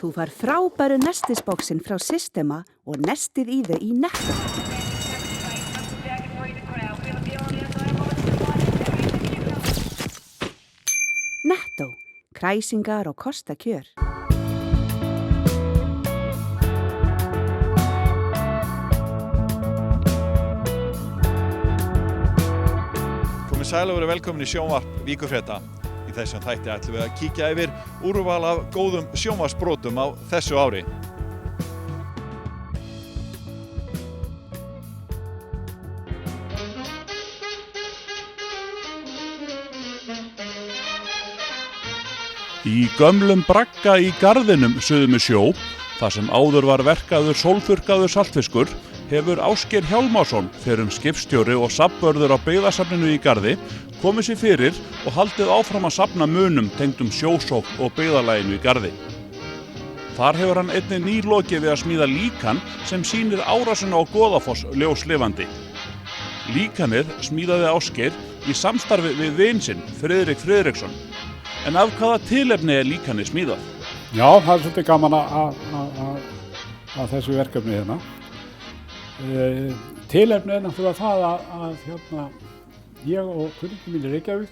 Þú fær frábæru nestisboxin frá Systema og nestið í þau í Netto. Netto, kræsingar og kostakjör. Komið sæl og verið velkomin í sjónvarp Víkurfrétta. Í þessum þætti ætlum við að kíkja yfir úrval af góðum sjónvarpsbrotum á þessu ári. Í gömlum bragga í garðinum suðum við sjó, þar sem áður var verkaður sólþurrkaður saltfiskur, hefur Ásgeir Hjálmarsson, fyrrum skipstjóri og safnvörður á byggðasafninu í Garði, komið sér fyrir og haldið áfram að safna munum tengdum sjósókn og byggðarlaginu í Garði. Þar hefur hann einnig nýlokið við að smíða líkan sem sýnir árásina á Goðafoss ljóslifandi. Líkanið smíðaði Ásgeir í samstarfi við vin sinn, Friðrik Friðriksson. En af hvaða tilefni líkanið smíðað? Já, það svolítið gaman að þessu verkefni hérna. Tilefni náttúrulega það að ég og kunningi mín í Reykjavík,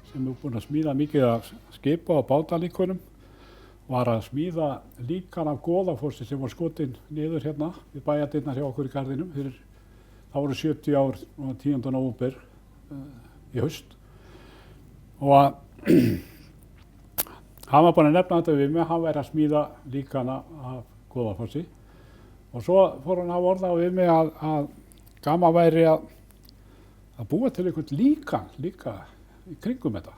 sem er búin að smíða mikið af skipa og bátalíkunum, var að smíða líkan af Goðafossi sem var skotin niður hérna við bæjardyrnar hjá okkur í Garðinum fyrir það voru 70 ár og 10. nóvember í haust. Og hann var búinn að nefna þetta við mig, hann væri að smíða líkana af Goðafossi. Og svo fór hann að orða við mig að gaman væri að búa til einhvern líka í kringum þetta.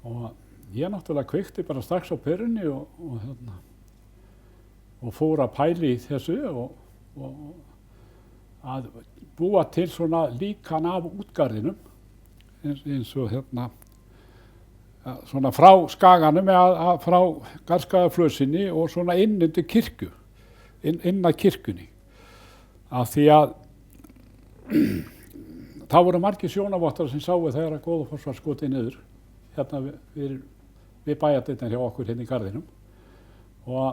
Og ég náttúrulega kveikti bara strax á perunni og fór að pæli í þessu og að búa til svona líkan af útgarðinum eins og svona frá skaganum eða frá Garðskagaflösinni og svona inn undir kirkju, inn að kirkjunni. Af því að það voru margir sjónavottar sem sáu þegar að Goðafoss var skotið niður hérna við bæjardyrnar hjá okkur hérna í Garðinum. Og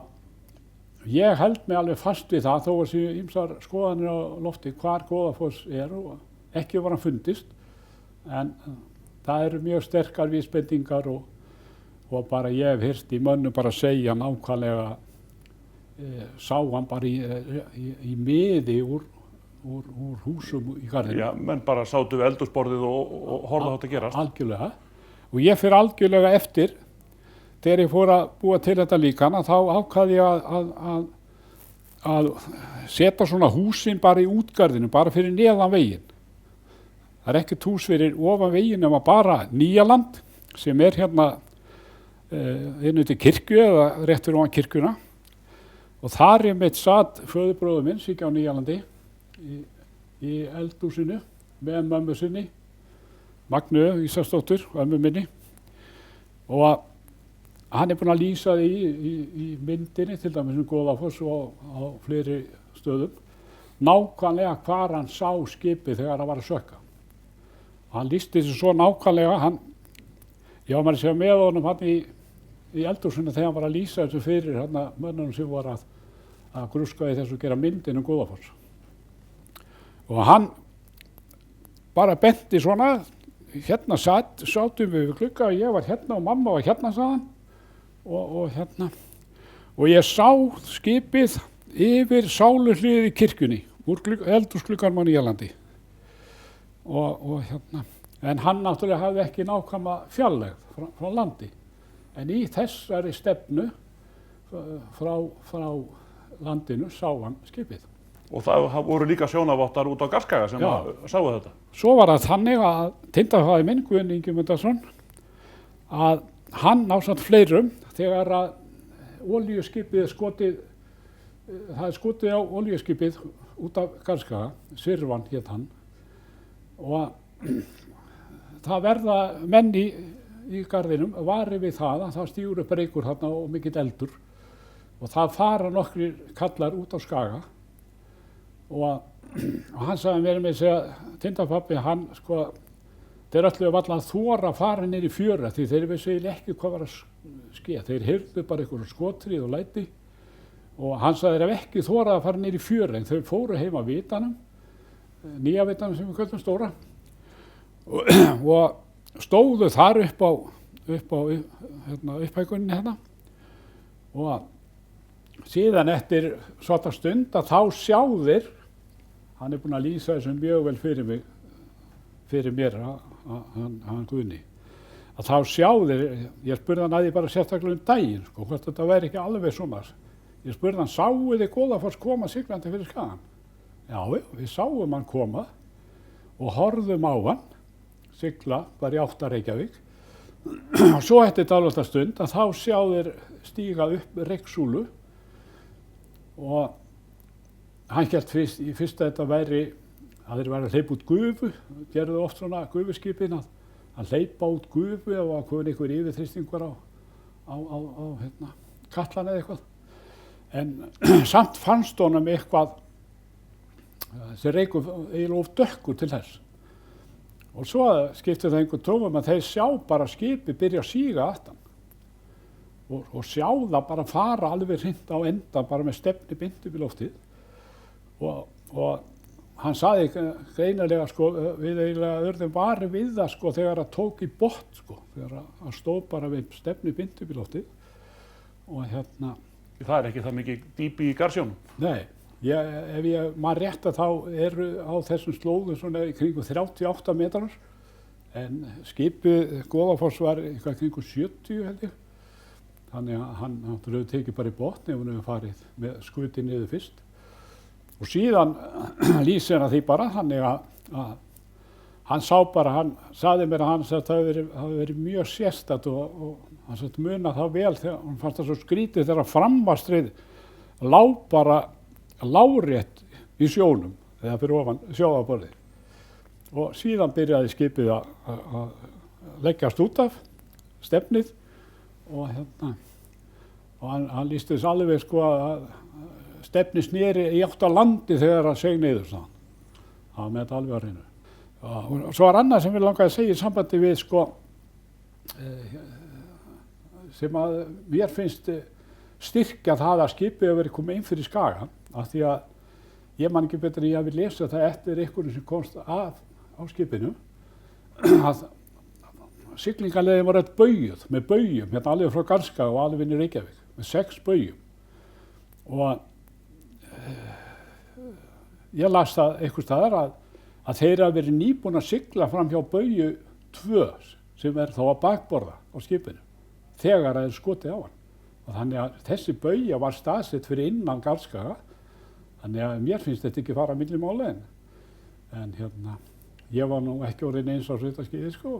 ég held mig alveg fast við það þó að séu ýmsar skoðanir á lofti hvar Goðafoss og ekki var hann fundist. En það eru mjög sterkar vísbendingar og bara ég hef heyrt í mönnum bara segja nákvæmlega sá hann bara í miði úr húsum í Garðinum. Já, menn bara sátu við eldhúsborðið og horfðu á þetta gerast. Algjörlega. Og ég fer algjörlega eftir, þegar ég fór að búa til þetta líkana, þá ákvaði ég að setja svona húsin bara í útgarðinu, bara fyrir neðan veginn. Það er ekkert hús fyrir ofan veginn nema bara Nýjaland, sem er hérna inn til kirkju eða rétt fyrir ofan kirkjuna. Og þar mitt satt föðurbróðir minn, Siggi á Nýjalandi, í eldhúsinu með mömmu sinni, Magnu Ísaksdóttur, ömmu minni. Og hann búinn að lýsa því í myndinni, til dæmis Goðafoss og á fleiri stöðum, nákvæmlega hvar hann sá skipið þegar hann var að sökka. Hann lýsti þessu svo nákvæmlega, ég var að segja með honum hann í eldhúsinu þegar hann var að lýsa þessu fyrir mönnunum sem var að grúska í þessu gera myndin Goðafoss. Og hann bara benti svona, hérna sátum við glugga og ég var hérna og mamma var hérna, sagði hann. Og ég sá skipið yfir sáluhlið í kirkjunni, úr eldhúsglugganum á Nýjalandi. En hann náttúrulega hafði ekki nákvæma fjarlægð frá landi. En í þessari stefnu frá landinu sá hann skipið. Og það voru líka sjónavottar út á Garðskaga sem sáu þetta. Svo var það þannig að tengdafaðir minn, Guðni Ingimundarson, að hann ásamt fleirum, þegar að olíuskipið skotið á olíuskipið út af Garðskaga, Sirvan hét hann, og það verða menn í Garðinum vari við það að það stígur upp reykur þarna og mikill eldur og það fara nokkrir kallar út á Skaga og hann sagði mér með segja, tindapabbi, þeir ætluðu varla að þora að fara niður í fjöru því þeir vissu ekki hvað var að skeð. Þeir heyrðu bara einhverju skotrið og læti og hann sagði þeir hef ekki þorað að fara niður í fjörur en þau fóru heim að Vitanum, nýja Vitanum sem við köllum stóra og stóðu þar upp á upphækkuninni hérna og síðan eftir svarta stund að þá sjá þeir, hann búinn að lýsa þessu mjög vel fyrir mér, hann Guðni, að þá sjá þeir, ég spurði hann að ég bara sérstaklega daginn, sko, hvort þetta væri ekki alveg svona. Ég spurði hann, sáu þið Goðafoss koma siglandi fyrir skagann? Já, við sáum hann koma og horfðum á hann, sigla bara í átt að Reykjavík. Og svo eftir dálitla stund að þá sjá þeir stíga upp Reyksúlu og hann hélt fyrst að þetta væri að þeir væri að hleypa út gufu, gerðu oft svona gufuskipin að hleypa út gufu ef að komin einhver yfirþrýstingur á Katlan eða eitthvað. En samt fannst honum eitthvað, þessi reykur eiginlega of dökkur til þess. Og svo skipti það einhver tófum að þeir sjá bara skipi byrja að síga aftan. Og sjá það bara fara alveg hreint á endan bara með stefni bindu upp í loftið. Og hann sagði greinilega sko, við eiginlega urðum varir við það sko þegar það tók í botn sko, þegar það stóð bara við stefni bindu upp í loftið. Og hérna... Það er ekki það mikið dýpi í Garðsjónum? Nei, ef ég maður rétt að þá eru á þessum slóðum svona í kringum 38 metrar en skipið Goðafoss var eitthvað kringum 70 held ég. Þannig að hann náttúrulega tekið bara í botn ef hann hefur farið með skuti niður fyrst. Og síðan lýsir hann því bara þannig að hann sá bara, hann sagði mér að hann að það hafi verið mjög sérstakt og hann satt muna það vel þegar hann fannst það svo skrítið þegar framvastrið lá bara lárétt í sjónum eða fyrir ofan sjávarborðið. Og síðan byrjaði skipið að leggjast út af stefnið og hann lýsti þess alveg sko að stefnið sneri í átt að landi þegar það seig niður sann. Það var með þetta alveg að reyna. Og svo var annað sem við langaði að segja í sambandi við sko sem að mér finnst styrkja það að skipið hefur verið komið inn fyrir Skaga af því að ég man ekki betur en ég hafi lesið það eftir einhverjum sem komst af á skipinu að siglingarleiðin var öll baugjuð með baugjum hérna alveg frá Garðskaga og alveg inn í Reykjavík með 6 baugjum og ég las það einhvers staðar að þeir hafa verið nýbúin að sigla fram hjá baugju 2 sem þá að bakborða á skipinu þegar það skotið á hann. Og þannig að þessi baugja var staðsett fyrir innan Garðskaga, þannig að mér finnst þetta ekki fara milli mála en hérna, ég var nú ekki orðinn eins á svitaskíði sko.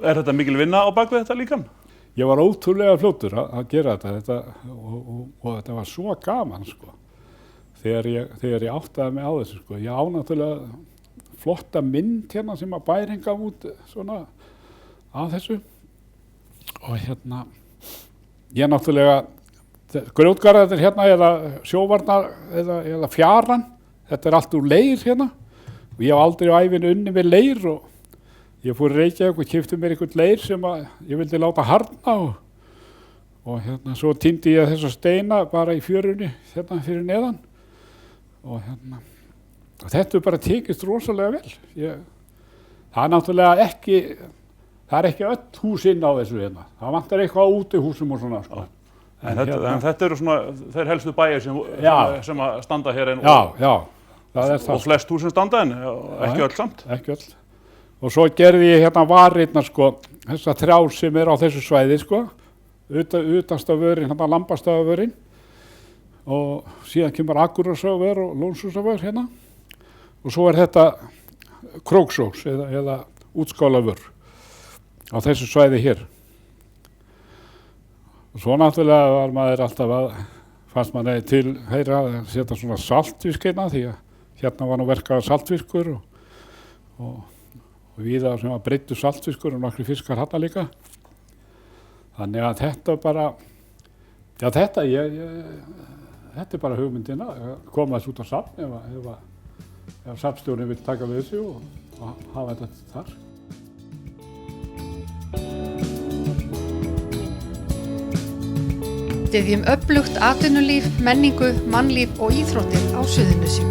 Er þetta mikil vinna á bakvið þetta líkan? Ég var ótrúlega fljótur að gera þetta og þetta var svo gaman sko. Þegar ég áttaði mig á þessu sko. Ég á náttúrulega flotta mynd hérna sem að bærinn gaf út svona af þessu. Og hérna, ég náttúrulega, grjótgarðarnir hérna eða sjóvarnar eða fjaran, þetta allt úr leir hérna og ég hef aldrei á ævinu unni við leir og ég fór í Reykjavík og keypti mér einhvern leir sem að ég vildi láta harðna og hérna svo týndi ég þessa steina bara í fjörunni hérna fyrir neðan og hérna, og þetta bara tekist rosalega vel. Það er náttúrulega ekki, það er ekki öll hús inn á þessu hérna. Það vantar eitthvað út í húsum og svona sko. En þetta eru svona þeir helstu bæir sem að standa hér en og flest hús sem standa en ekki öll samt. Ekki öll. Og svo gerði ég hérna varirnar sko, þessar 3 sem eru á þessu svæði sko, utanstafvörin, hérna Lambastafvörin og síðan kemur Akureyrarstafvör og Lónshússtafvör hérna og svo þetta Króksós eða Útskálavör á þessu svæði hér. Og svo náttúrulega var maður alltaf fannst maður til heyra að setja svona saltfisk hérna því að hérna var nú verkaður saltfiskur og víða sem var breyttur saltfiskur og nokkri fiskar hérna líka. Þannig að þetta bara, já þetta er bara hugmyndina að koma þess út á safn ef safnstjórinn vil taka við þessu og hafa þetta þar. Styðjum öflugt atvinnulíf, menningu, mannlíf og íþróttir á Suðurnesjum.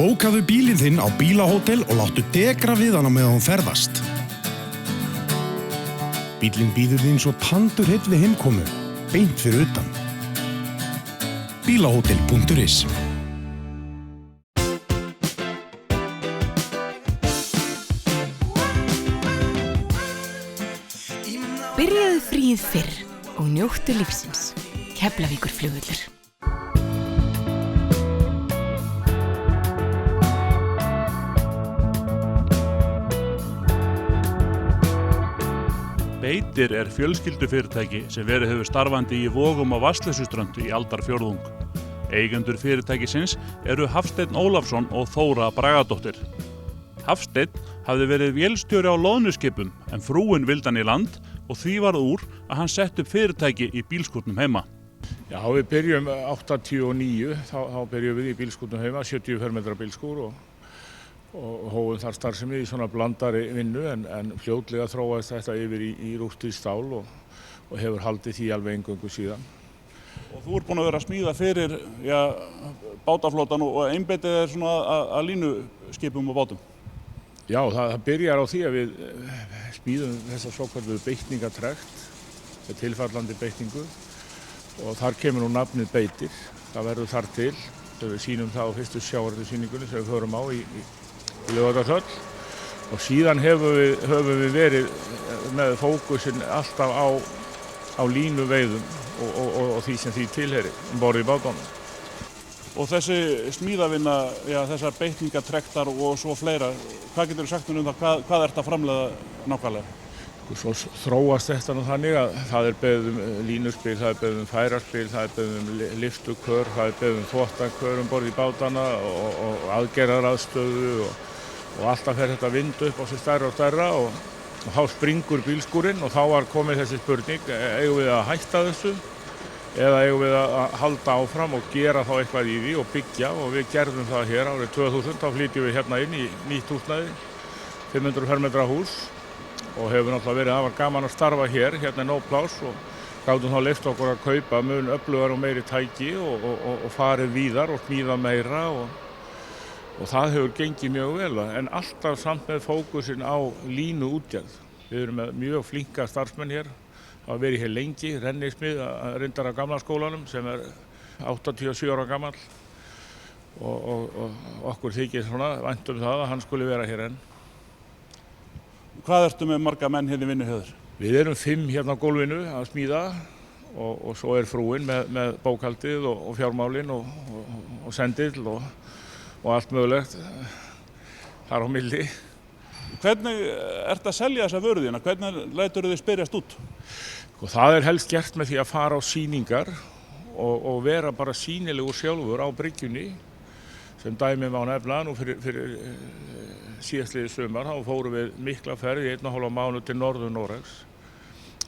Bókaðu bílinn þinn á bílahótel og láttu degra við hana meðan hún ferðast. Bílinn bíður þín svo tandur heill við heimkomu, beint fyrir utan. Bílahótel.is Byrjaðu fríið fyrr og njóttu lífsins. Keflavíkurflugvöllur. Beitir er fjölskyldufyrirtæki sem verið hefur starfandi í Vogum á Vatnsleysuströnd í aldarfjórðung. Eigendur fyrirtækisins eru Hafsteinn Ólafsson og Þóra Bragadóttir. Hafsteinn hafði verið vélstjóri á loðnuskipum en frúin vildi hann í land og því varð úr að hann sett upp fyrirtæki í bílskúrnum heima. Já, við byrjum 89, þá byrjum við í bílskúrnum heima, 70 fermetra bílskúr og hófum þar starfsemi í svona blandari vinnu en fljótlega þróaðist þetta yfir í rústið stál og hefur haldið því alveg eingöngu síðan. Og þú ert búin að vera að smíða fyrir bátaflotan og einbeitið er svona að línuskipum og bátum. Já, það byrjar á því að við smíðum þessa svoköldu beitningatrekt, tilfallandi beitningu og þar kemur nú nafnið Beitir. Það verður þar til þegar við sýnum það á fyrstu sjávarútvegssýningunni sem við förum á í Laugardalshöll og síðan höfum við verið með fókusinn alltaf á línuveiðum og því sem því tilheyrir borð í bátunum. Og þessi smíðavinna, þessar beitningatrektar og svo fleira, hvað getur þú sagt um það, hvað ert að framleiða nákvæmlega? Svo þróast þetta nú þannig að það er beðið línuspil, það er beðið færaspil, það er beðið lyftukör, það er beðið þvottakör borð í bátana og aðgerðaraðstöðu og alltaf fer þetta vind upp á sig stærra og stærra og þá springur bílskúrinn og þá var komið þessi spurning, eigum við að hætta þessu eða eigum við að halda áfram og gera þá eitthvað í því og byggja og við gerðum það hér árið 2000, þá flytjum við hérna inn í nýtt húsnæði, 500 fermetra hús og hefur náttúrulega verið afar gaman að starfa hér, hérna er nóg pláss og gátum þá leyft okkur að kaupa mun öflugar og meiri tæki og farið víðar og smíða meira og það hefur gengið mjög vel en alltaf samt með fókusinn á línuútgerð. Við erum með mjög flinka starfsmenn hér, hafa verið hér lengi, rennismið reyndar af gamla skólanum sem er 87 ára gamall og okkur þykir svona vænt það að hann skuli vera hér enn. Hvað ertu með marga menn hérna í vinnu hjá þér? Við erum 5 hérna á gólfinu að smíða og svo er frúin með bókhaldið og fjármálin og sendill og allt mögulegt þar á milli. Hvernig ertu að selja þessa vöru þína? Hvernig lætur þið spyrjast út? Það er helst gert með því að fara á sýningar og vera bara sýnilegur sjálfur á bryggjunni sem dæmi má nefna nú fyrir síðastliðið sumar, þá fórum við mikla ferð í 1,5 mánuð til Norður-Noregs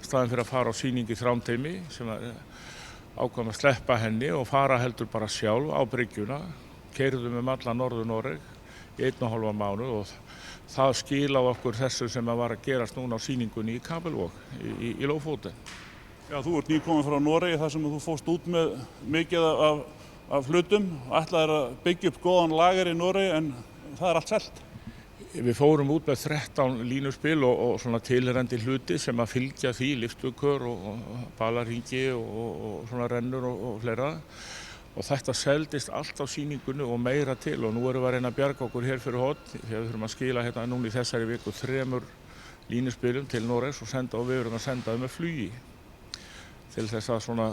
staðinn fyrir að fara á sýning í Þrándheimi sem ákvað að sleppa henni og fara heldur bara sjálf á bryggjuna, keyrðum alla Norður-Noreg í 1,5 mánuð og það skilaði okkur þessu sem var að gerast núna á sýningunni í Kabelvåg í Lofoten. Já, þú ert nýkominn frá Noregi þar sem þú fórst út með mikið af hlutum, ætlaðir að byggja upp góðan lager í Noregi en það er allt selt. Við fórum út með 13 línuspil og svona tilheyrandi hluti sem að fylgja því, lyftukör og balarhingi og svona rennur og fleira. Og þetta seldist allt á sýningunni og meira til og nú erum við að reyna að bjarga okkur hér fyrir horn þegar við þurfum að skila hérna núna í þessari viku 3 línuspilum til Noregs og við erum að senda þau með flugi til þess að svona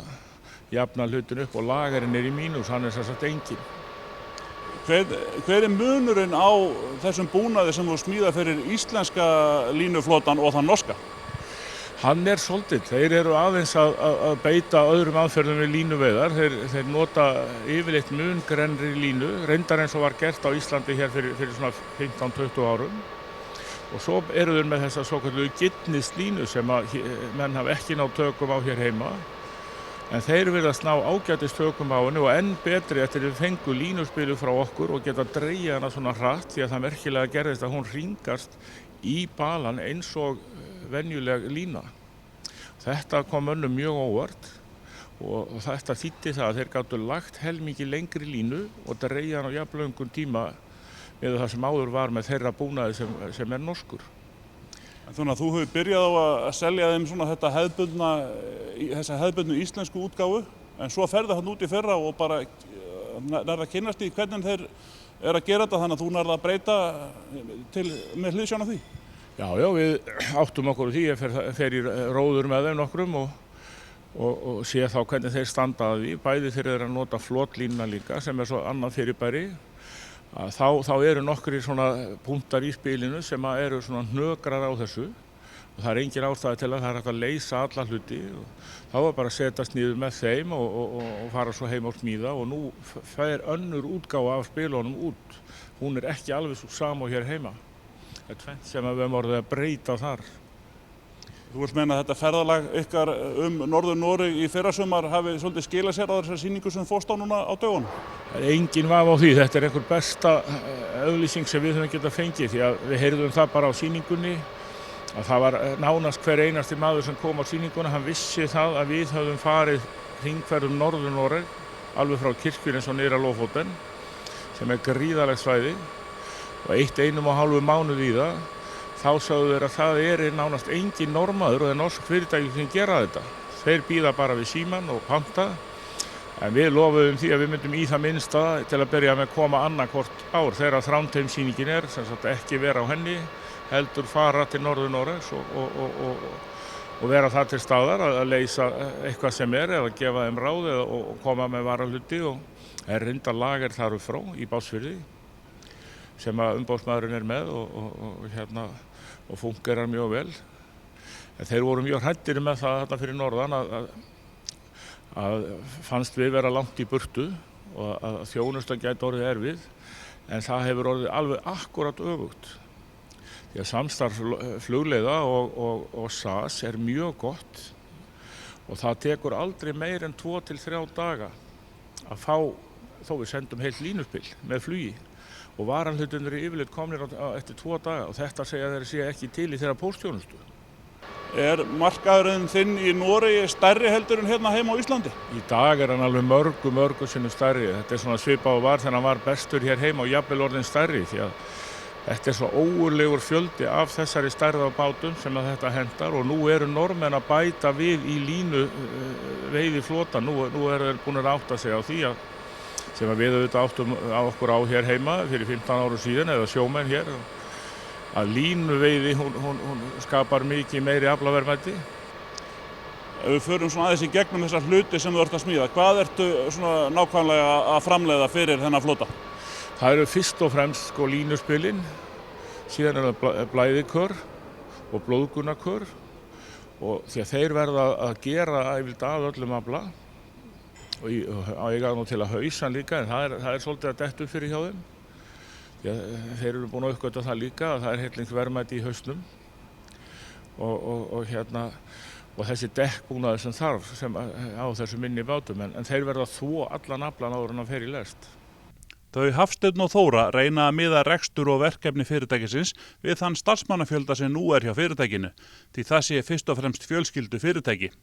jafna hlutin upp og lagerinn í mínus, hann sem sagt engin. Hver munurinn á þessum búnaði sem þú smíða fyrir íslenska línuflotan og þann norska? Hann svolítið, þeir eru aðeins að beita öðrum aðferðum við línuveiðar, þeir nota yfirleitt mun grennri línu, reyndar eins og var gert á Íslandi hér fyrir svona 15-20 árum. Og svo eru þeir með þessa svokölluðu gitnislínu sem menn hafa ekki náð tökum á hér heima. En þeir virðast ná ágætis tökum á henni og enn betri eftir við fengu línuspilu frá okkur og geta dregið hana svona hratt því að það merkilega gerðist að hún hringast í balan eins og venjuleg lína. Þetta kom mönnum mjög óvart og þetta þýddi það að þeir gátu lagt helmingi lengri línu og dregið hana á jafnlöngum tíma með það sem áður var með þeirra búnaði sem norskur. Þannig að þú hefur byrjað á að selja þeim svona þessa hefðbundnu íslensku útgáfu, en svo ferði hann út í fyrra og bara nærða að kynnast í hvernig þeir að gera þetta, þannig að þú nærða að breyta með hliðsjón af því. Já, við áttum okkur því, ég fer í róður með þeim nokkrum og sé þá hvernig þeir standa að því, bæði þeir eru að nota flotlínuna líka sem svo annað fyrirbæri. Þá eru nokkrir svona punktar í spilinu sem eru svona hnökrar á þessu og það engin ástæða til að það hægt að leysa alla hluti og þá var bara að setjast niður með þeim og fara svo heim og smíða og nú fer önnur útgáfa af spilunum út. Hún ekki alveg svo sama og hér heima. Það tvennt sem við höfum orðið að breyta þar. Þú vilt meina að þetta ferðalag ykkar Norður-Noreg í fyrrasumar hafi svolítið skilað sér á þessar sýningu sem fórst á núna á dögunum? Það engin vafi á því, þetta einhver besta auglýsing sem við höfum getað fengið því að við heyrðum það bara á sýningunni að það var nánast hver einasti maður sem kom á sýninguna, hann vissi það að við höfum farið hringferð Norður-Noreg alveg frá kirkjunni eins og niður að Lofoten sem gríðarlegt svæði og 1,5 mánuð í það. Þá sögðu þeir að það nánast engin normaður og það norsk fyrirtæki sem gera þetta. Þeir bíða bara við síman og panta. En við lofuðum því að við myndum í það minnsta til að byrja með að koma annarkvort ár þegar Þrándheimssýningin sem sagt ekki vera á henni, heldur fara til Norður-Noregs og vera þar til staðar að leysa eitthvað sem eða gefa þeim ráð og koma með varahluti og reyndar lager þar upp frá í Básfirði sem umboðsmaðurinn með og fungerar mjög vel. En þeir voru mjög hræddir með það þarna fyrir norðan að fannst við vera langt í burtu og að þjónustan gæti orðið erfið, en það hefur orðið alveg akkúrat öfugt. Því að samstarf flugleiða og SAS mjög gott og það tekur aldrei meir en 2 til 3 daga að fá, þó við sendum heilt línuspil með flugi. Og varanhlutirnir yfirleitt komnir eftir 2 daga og þetta segja þeir sé ekki til í þeirra póstþjónustu. Markaðurinn þinn í Noregi stærri heldur en hérna heima á Íslandi? Í dag hann alveg mörgu sinnum stærri. Þetta svona svipað og var þegar hann var bestur hér heima og jafnvel orðinn stærri því að þetta svo ógurlegur fjöldi af þessari stærð af bátum sem að þetta hentar og nú eru norðmenn að bæta við í línu veiðiflotan. Nú þeir búin að átta sig á því að sem við auðvitað áttum á okkur á hér heima fyrir 15 árum síðan eða sjómenn hér að línuveiði hún skapar mikið meiri aflaverðmæti. Ef við förum svona aðeins í gegnum þessar hluti sem þú ert að smíða, hvað ertu svona nákvæmlega að framleiða fyrir þennan flota? Það eru fyrst og fremst línuspilin, síðan það blæðikör og blóðgunarkör og því að þeir verða að gera yfirleitt að öllum afla og ég gaf nú til að hausa hann líka en það svolítið að detta upp fyrir hjá þeim. Þeir eru búin að uppgötva það líka að það hellingsverðmæti í hausnum og þessi dekkbúnaður sem þarf á þessu minni bátum en þeir verða að þvo allan aflan áður en hann fer í lest. Þau Hafsteinn og Þóra reyna að miða rekstur og verkefni fyrirtækisins við þann starfsmannafjölda sem nú hjá fyrirtækinu, því það sé fyrst og fremst fjölskyldu fyrirtæki.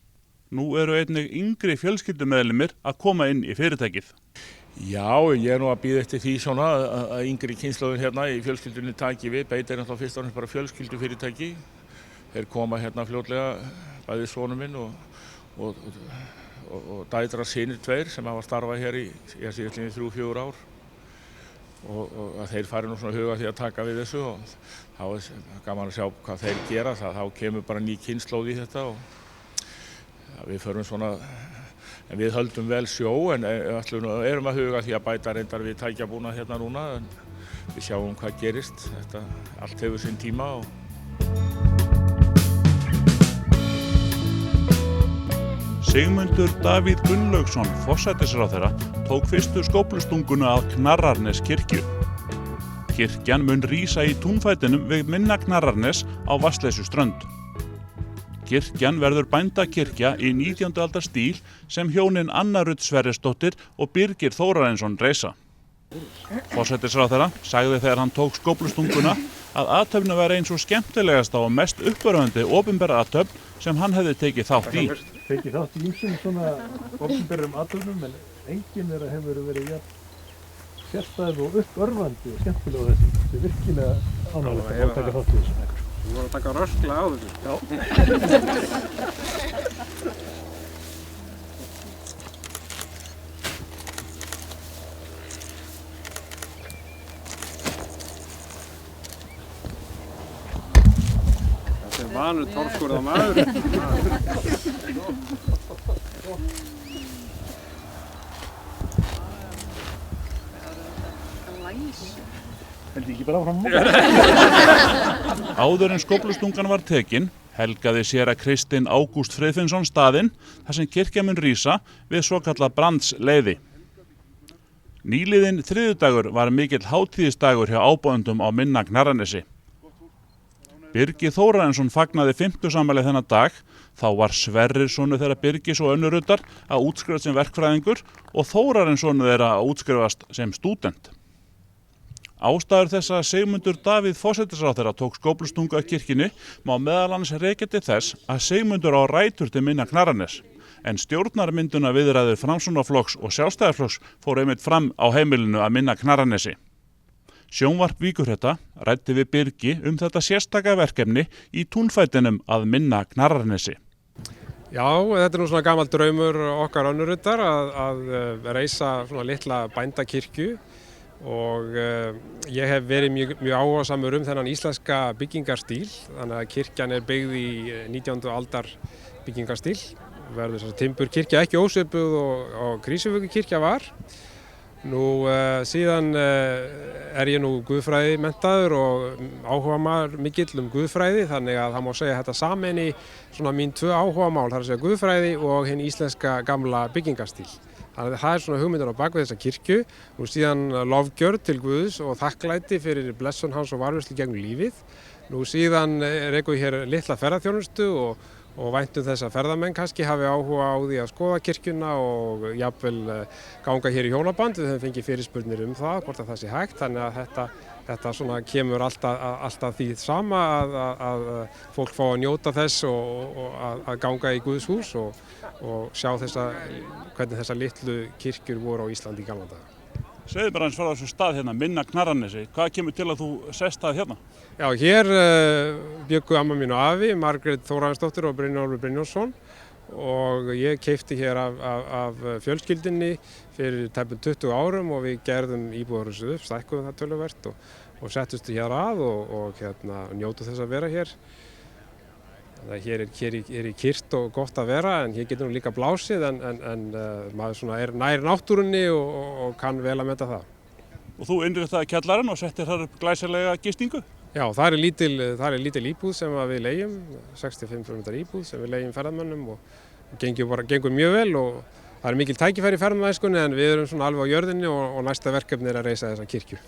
Nú eru einnig yngri fjölskyldumeðlimir að koma inn í fyrirtækið. Já, ég nú að bíða eftir því svona að yngri kynslóðin hérna í fjölskyldunni taki við, Beit náttúrulega fyrst og fremst bara fjölskyldufyrirtæki. Þeir koma hérna fljótlega, bæði sonur minn og dætra synir 2 sem hafa starfað hér í síðastliðin 3-4 ár. Og að þeir fari nú svona huga því að taka við þessu og þá gaman að sjá hvað þeir gera, þá kemur bara ný kynslóð í þetta og við förum svona En við höldum vel sjó en erum að huga því að bæta reyndar við tækjabúnað hérna núna. En við sjáum hvað gerist. Þetta allt hefur sinn tíma. Sigmundur Davíð Gunnlaugsson, forsætisráðherra, tók fyrstu skóflustunguna að Knarrarnes kirkju. Kirkjan mun rísa í túnfætinum við minna Knarrarnes á Vatnsleysuströnd. Kirkjan verður bændakirkja í 19. aldar stíl sem hjónin Anna Rut Sverrisdóttir og Birgir Þórarinsson reisa. Forsætisráðherra sagði þegar hann tók skóflustunguna að athöfnin væri eins og skemmtilegasta og mest uppörvandi opinbera athöfn sem hann hefði tekið þátt í. Tekið þátt í ýmsum svona opinberum athöfnum en enginn þeirra hefur verið sérstæð og uppörvandi og skemmtilega á þessu. Þetta virkilega ánægilegt að taka þátt í þessu. Þú voru að taka rösklega á þessu. Já. Þetta vanur torfskurða maður. Held ekki bara áfram. Áður en skóflustungan var tekin, helgaði séra Kristinn Ágúst Friðfinnsson staðinn þar sem kirkja mun rísa við svokallað brandsleiði. Nýliðinn þriðjudagur var mikill hátíðisdagur hjá ábúendum á minna Knarrarnesi. Birgir Þórarinsson fagnaði 50. afmæli þennan dag, þá var Sverrir sonur þeirra Birgis og Önnu Rudar að útskrifast sem verkfræðingur og Þórarinsson þeirra að útskrifast sem stúdent. Ástæður þess að Sigmundur Davíð forsætisráðherra tók skóflustungu að kirkjunni má meðal annars rekja til þess að Sigmundur á rætur til minna Knarrarnes, en stjórnarmynduna viðræður Framsóknarflokks og Sjálfstæðisflokks fóru einmitt fram á heimilinu að minna Knarrarnesi. Sjónvarp Víkurfrétta ræddi við Birgi þetta sérstaka verkefni í túnfætinum að minna Knarrarnesi. Já, þetta nú svona gamall draumur okkar Önnu Rudar að reisa svona litla bændakirkju og ég hef verið mjög áhugasamur þennan íslenska byggingarstíl, þannig að kirkjan byggð í 19. aldar byggingarstíl, verður þess að timburkirkja ekki ósvipuð og Krýsuvíkurkirkja var. Nú síðan ég nú guðfræði menntaður og áhugamaður mikill guðfræði, þannig að það má segja þetta sameini svona mín tvö áhugamál, það er að segja guðfræði og hinn íslenska gamla byggingarstíl. Þannig að það er svona hugmyndin á bakvið þessa kirkju, nú síðan lofgjörð til Guðs og þakklæti fyrir blessun hans og varðveislu gegnum lífið. Nú síðan rekum við hér litla ferðaþjónustu og væntum þess að ferðamenn kannski hafi áhuga á því að skoða kirkjuna og jafnvel ganga hér í hjónaband. Við höfum fengið fyrirspurnir það, hvort að það sé hægt, þannig að þetta svona kemur alltaf því sama að fólk fá að njóta þess og að ganga í Guðs hús og sjá hvernig þessar litlu kirkjur voru á Íslandi í gamla daga. Segðu bara eins frá þessu stað hérna, minna Knarrarnesi. Hvað kemur til að þú sest það hérna? Já, hér bjuggu amma mín og afi, Margrét Þórarinsdóttir og Brynjólfur Brynjólfsson og ég keypti hér af fjölskyldunni fyrir tæpum 20 árum og við gerðum íbúðarhúsið upp, stækkuðum það töluvert og settumst hér að og njótum þess að vera hér. Hér er kyrrt og gott að vera en hér getur nú líka blásið en maður svona nær náttúrunni og kann vel að meta það. Og þú innréttaði kjallarinn og settir þar upp glæsilega gistingu? Já, það er lítil íbúð sem við leigjum, 65 fermetra íbúð sem við leigjum ferðamönnum og gengur mjög vel og það er mikil tækifæri í ferðamæskunni en við erum svona alveg á jörðinni og næsta verkefni er að reisa þessa kirkju.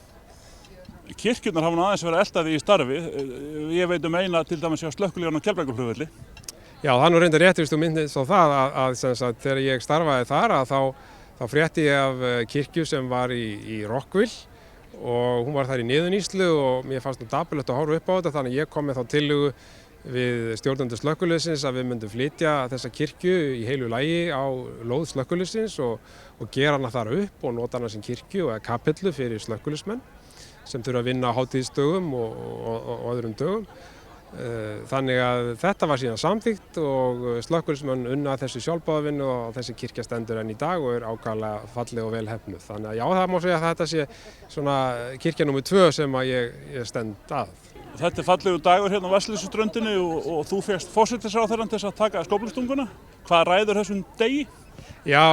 Kirkjurnar hafa aðeins verið eldaði í starfi. Ég veit eina til dæmis hjá slökkviliðinu á Keflavíkurflugvelli. Já, það er nú reyndar rétt þú minnist á það að þegar ég starfaði þar þá frétti ég af kirkju sem var í Rockville og hún var þar í niðurníðslu og mér fannst nú dapurlegt að horfa upp á þetta þannig að ég kom með þá tillögu við stjórnendur slökkviliðsins að við myndum flytja þessa kirkju í heilu lagi á lóð slökkviliðsins og gera hana þar upp og nota hana sem kirkju og kapellu fyrir slökkviliðsmenn sem þurfa að vinna á hátíðisdögum og öðrum dögum. Þannig að þetta var síðan samþykkt og slökkviliðsmenn unna þessu sjálfboðavinnu og þessi kirkja stendur enn í dag og er ákaflega falleg og vel heppnuð. Þannig að já, það má segja að þetta sé svona kirkja númer 2 sem að ég stend að. Þetta er fallegur dagur hérna á Vatnsleysuströndinni og þú fékkst forsætisráðherrann til að taka skóflustunguna. Hvað ræður þessum degi? Já,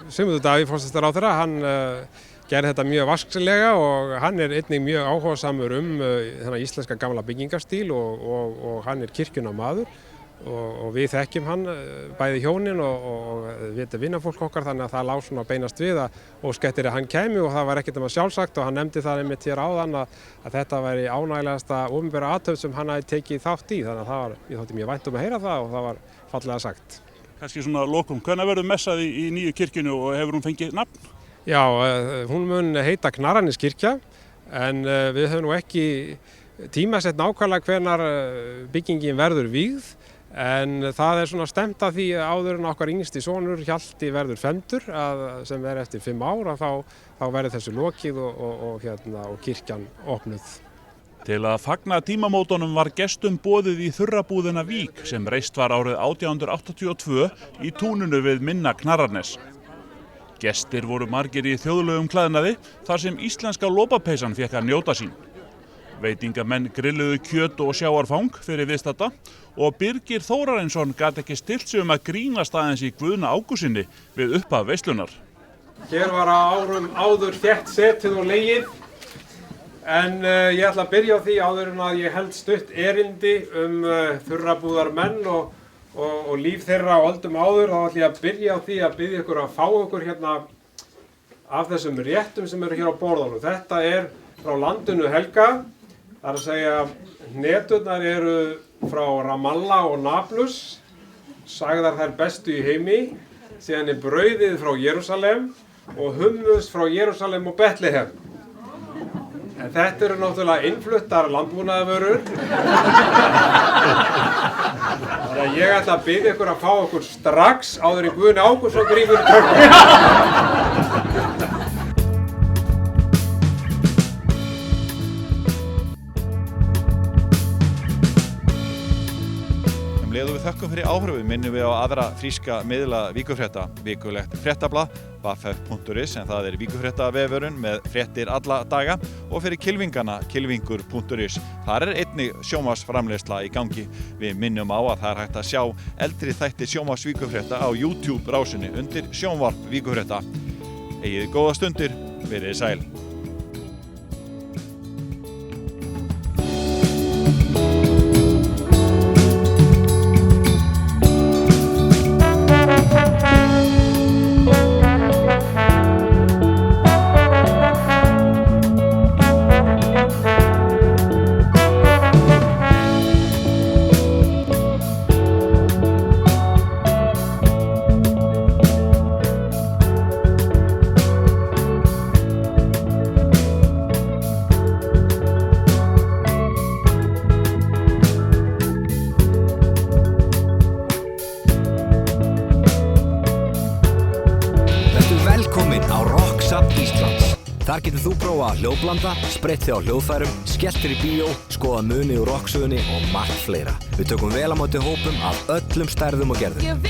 Sigmundur Davíð forsætisráðherra, hann gerði þetta mjög vasklega og hann einnig mjög áhugasamur þennan íslenska gamla byggingarstíl og hann kirkjunnar maður og við þekkjum hann bæði hjónin og við vinnafólk okkar, þannig að það lá svona beinast við að óska eftir að hann kæmi og það var ekkert sjálfsagt og hann nefndi það einmitt hér áðan að þetta væri ánægilegasta opinbera athöfn sem hann hafi tekið þátt í, þannig að ég þótti mjög vænt að heyra það og það var fallega sagt. Kannski svona lokum, hvenær verður messað í nýju kirkjunni og hefur hún fengið nafn? Já, hún mun heita Knarrarneskirkja en við höfum nú ekki tímasett nákvæmlega hvenær byggingin verður vígð en það svona stemt að því áður en okkar yngsti sonur Hjalti verður fermdur sem eftir 5 ár að þá verður þessu lokið og kirkjan opnuð. Til að fagna tímamótunum var gestum boðið í þurrabúðina Vík sem reist var árið 1882 í túninu við Minna Knarrarnes. Gestir voru margir í þjóðlegum klæðnaði þar sem íslenska lopapeysan fékk að njóta sín. Veitingamenn grilluðu kjöt og sjávarfang fyrir viðstadda og Birgir Þórarinsson gat ekki stillt sig að grínast aðeins í Guðna Ágústinni við upphaf veislunar. Hér var á árum áður þétt setið og legið en ég ætla að byrja á því áður en að ég held stutt erindi þurrabúðarmenn og líf þeirra á öldum áður, þá ætla ég að byrja á því að biðja ykkur að fá ykkur hérna af þessum réttum sem eru hér á borðunum. Þetta frá landinu helga. Það að segja, hneturnar eru frá Ramallah og Nablus, sagðar þær bestu í heimi, síðan brauðið frá Jerúsalem og hummus frá Jerúsalem og Betlehem. En þetta eru náttúrulega innfluttar landbúnaðarvörur. Þannig að ég ætla að biðja ykkur að fá okkur strax áður en Guðni Ágústsson grípur tökum. Leðu við þökkum fyrir áhrifu minnum við á aðra fríska miðla Víkurfrétta, vikulegt fréttablað, vaff.is en það Víkurfréttavefurinn með fréttir alla daga og fyrir kylfingana kylfingur.is. Þar einnig sjónvarpsframleiðsla í gangi. Við minnum á að það hægt að sjá eldri þætti sjónvarps Víkurfrétta á YouTube rásinni undir sjónvarp Víkurfrétta. Eigið góða stundir, verið sæl. Þar getur þú prófa að hljóðblanda, spreytt þig á hljóðfærum, skellt þér í bíó, skoða muni úr rocksögunni og margt fleira. Við tökum vel á móti hópum af öllum stærðum og gerðum.